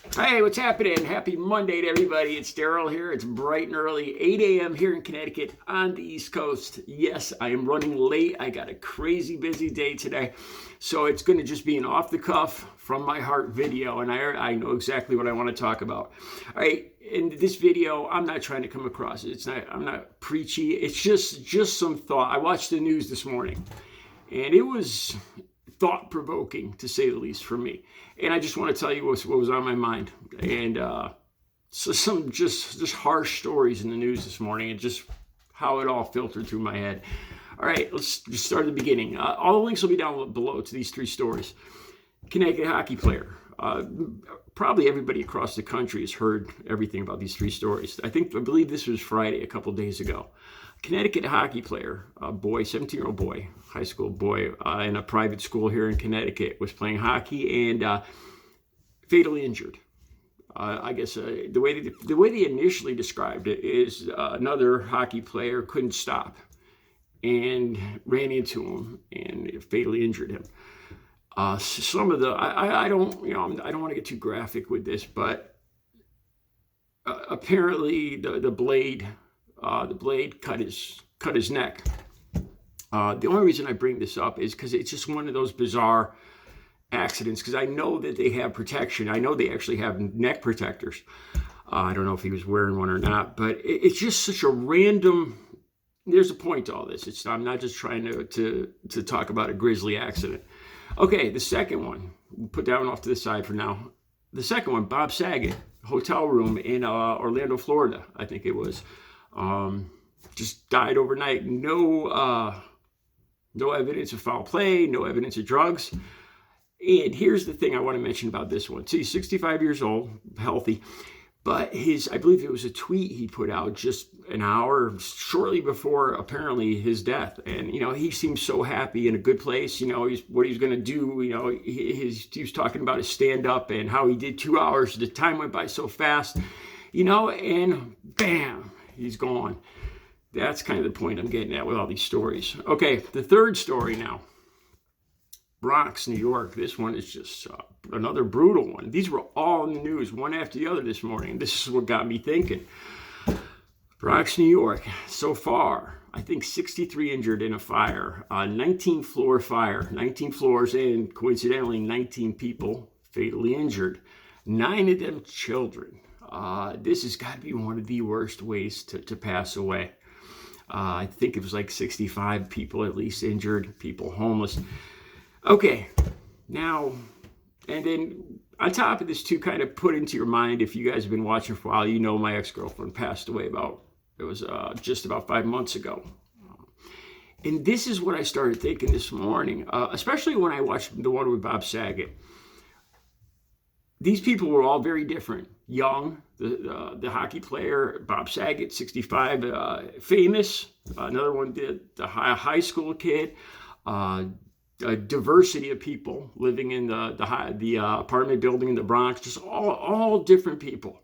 Hey, what's happening? Happy Monday to everybody. It's Daryl here. It's bright and early, 8 a.m. here in Connecticut on the East Coast. Yes, I am running late. I got a crazy busy day today. So it's going to just be an off the cuff from my heart video. And I know exactly what I want to talk about. All right. In this video, I'm not trying to come across it. I'm not preachy. It's just some thought. I watched the news this morning and it was thought-provoking, to say the least, for me. And I just want to tell you what was on my mind. And so some just harsh stories in the news this morning, and just how it all filtered through my head. All right, let's just start at the beginning. All the links will be down below to these three stories. Connecticut hockey player. Probably everybody across the country has heard everything about these three stories. I believe this was Friday, a couple days ago. Connecticut hockey player, a boy, 17-year-old boy, high school boy, in a private school here in Connecticut, was playing hockey and fatally injured. I guess the way they initially described it is another hockey player couldn't stop and ran into him and fatally injured him. Some of the I don't want to get too graphic with this, but apparently the blade cut his neck. The only reason I bring this up is because it's just one of those bizarre accidents, because I know that they have protection. I know they actually have neck protectors. I don't know if he was wearing one or not, but it's just such a random. There's a point to all this. I'm not just trying to talk about a grisly accident. Okay, the second one, we'll put that one off to the side for now. The second one, Bob Saget, hotel room in Orlando, Florida, I think it was. Just died overnight. No evidence of foul play, no evidence of drugs. And here's the thing I want to mention about this one. So he's 65 years old, healthy, but I believe it was a tweet he put out just an hour shortly before apparently his death. And, he seems so happy, in a good place. What he's going to do. He was talking about his stand up and how he did 2 hours. The time went by so fast, and bam, he's gone. That's kind of the point I'm getting at with all these stories. Okay, the third story now. Bronx, New York. This one is just another brutal one. These were all in the news, one after the other this morning. This is what got me thinking. Bronx, New York. So far, I think 63 injured in a fire. 19-floor fire. 19 floors and, coincidentally, 19 people fatally injured. 9 of them children. This has got to be one of the worst ways to pass away. I think it was like 65 people at least injured, people homeless. Okay, now, and then on top of this, to kind of put into your mind, if you guys have been watching for a while, my ex-girlfriend passed away just about 5 months ago. And this is what I started thinking this morning, especially when I watched the one with Bob Saget. These people were all very different. Young, the hockey player, Bob Saget, 65, famous. Another one, the high school kid. A diversity of people living in the apartment building in the Bronx. Just all different people.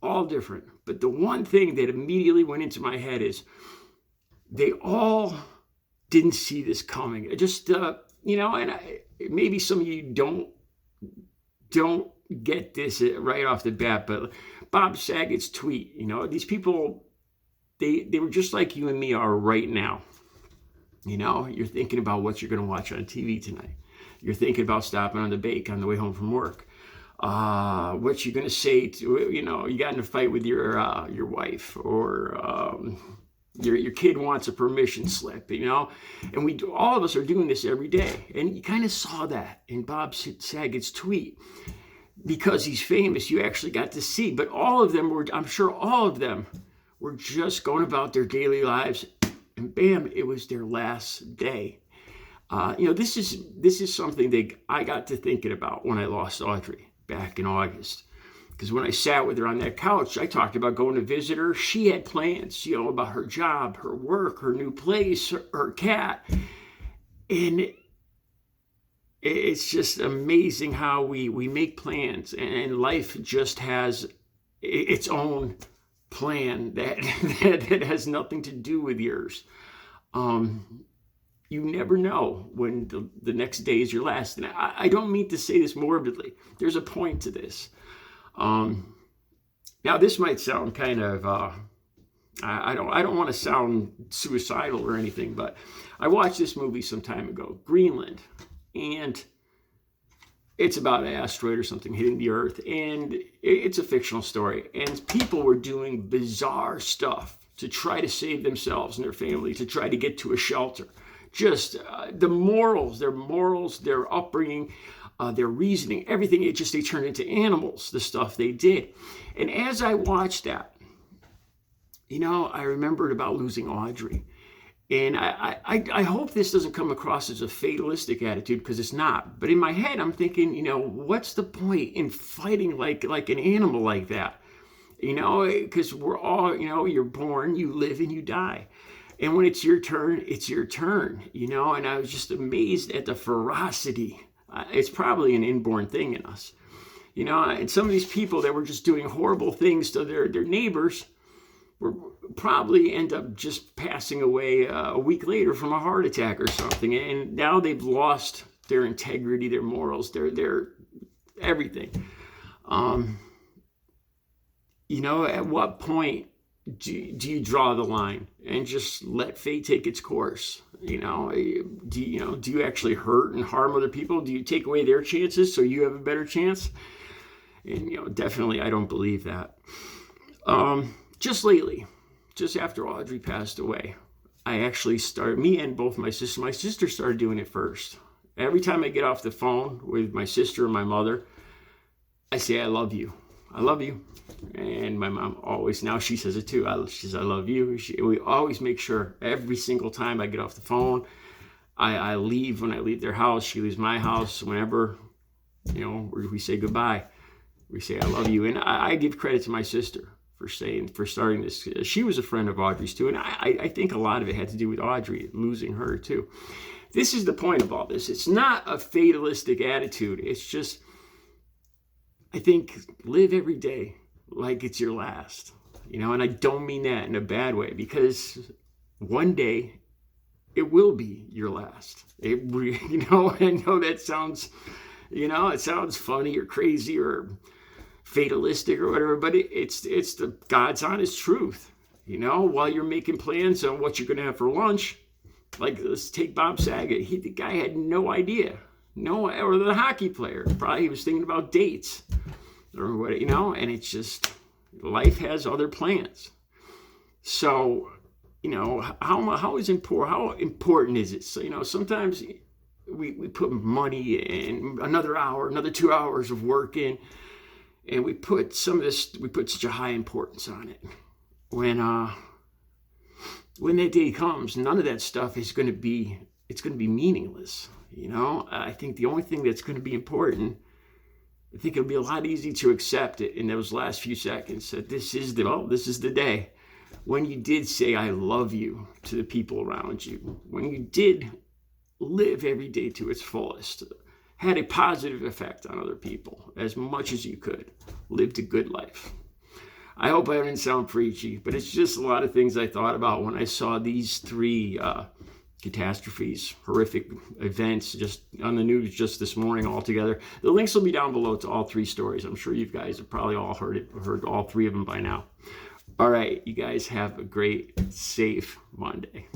All different. But the one thing that immediately went into my head is they all didn't see this coming. Just, maybe some of you don't get this right off the bat, but Bob Saget's tweet, these people, they were just like you and me are right now. You're thinking about what you're going to watch on TV tonight. You're thinking about stopping on the bake on the way home from work. What you're going to say to, you got in a fight with your wife, or your kid wants a permission slip, and all of us are doing this every day. And you kind of saw that in Bob Saget's tweet. Because he's famous, you actually got to see. But I'm sure all of them were just going about their daily lives, and bam, it was their last day. This is something that I got to thinking about when I lost Audrey back in August. Because when I sat with her on that couch, I talked about going to visit her. She had plans, about her job, her work, her new place, her cat. And it's just amazing how we make plans, and life just has its own plan that has nothing to do with yours. you never know when the next day is your last. And I don't mean to say this morbidly. There's a point to this. Now, this might sound kind of, I don't want to sound suicidal or anything, but I watched this movie some time ago, Greenland, and it's about an asteroid or something hitting the Earth, and it's a fictional story, and people were doing bizarre stuff to try to save themselves and their family, to try to get to a shelter. Just their morals, their upbringing, their reasoning, everything, they turned into animals, the stuff they did. And as I watched that, I remembered about losing Audrey. And I hope this doesn't come across as a fatalistic attitude, because it's not. But in my head, I'm thinking, what's the point in fighting like an animal like that? Because we're all, you're born, you live, and you die. And when it's your turn, it's your turn, And I was just amazed at the ferocity. It's probably an inborn thing in us, And some of these people that were just doing horrible things to their neighbors were probably end up just passing away a week later from a heart attack or something. And now they've lost their integrity, their morals, their everything. At what point do you draw the line and just let fate take its course? Do you actually hurt and harm other people? Do you take away their chances so you have a better chance? And definitely I don't believe that. Just lately, just after Audrey passed away, I actually started, me and both my sister started doing it first. Every time I get off the phone with my sister or my mother, I say, I love you. I love you. And my mom always, now she says it too. She says, I love you. We always make sure every single time I get off the phone, I leave, when I leave their house, she leaves my house, whenever, we say goodbye, we say, I love you. And I give credit to my sister for starting this. She was a friend of Audrey's too. And I think a lot of it had to do with Audrey, losing her too. This is the point of all this. It's not a fatalistic attitude. It's just, I think, live every day like it's your last, and I don't mean that in a bad way, because one day it will be your last. I know that sounds, it sounds funny or crazy or fatalistic or whatever, but it's the God's honest truth. While you're making plans on what you're going to have for lunch, like, let's take Bob Saget. The guy had no idea. Or the hockey player, probably he was thinking about dates or what, and it's just, life has other plans. So, how important is it? So, sometimes we put money in, another hour, another 2 hours of work in, and we put such a high importance on it. When that day comes, none of that stuff is going to be meaningless. I think the only thing that's going to be important, I think it'll be a lot easier to accept it in those last few seconds, that this is the day when you did say, I love you, to the people around you, when you did live every day to its fullest, had a positive effect on other people as much as you could, lived a good life. I hope I didn't sound preachy, but it's just a lot of things I thought about when I saw these three catastrophes, horrific events just on the news just this morning altogether. The links will be down below to all three stories. I'm sure you guys have probably all heard all three of them by now. All right, you guys have a great, safe Monday.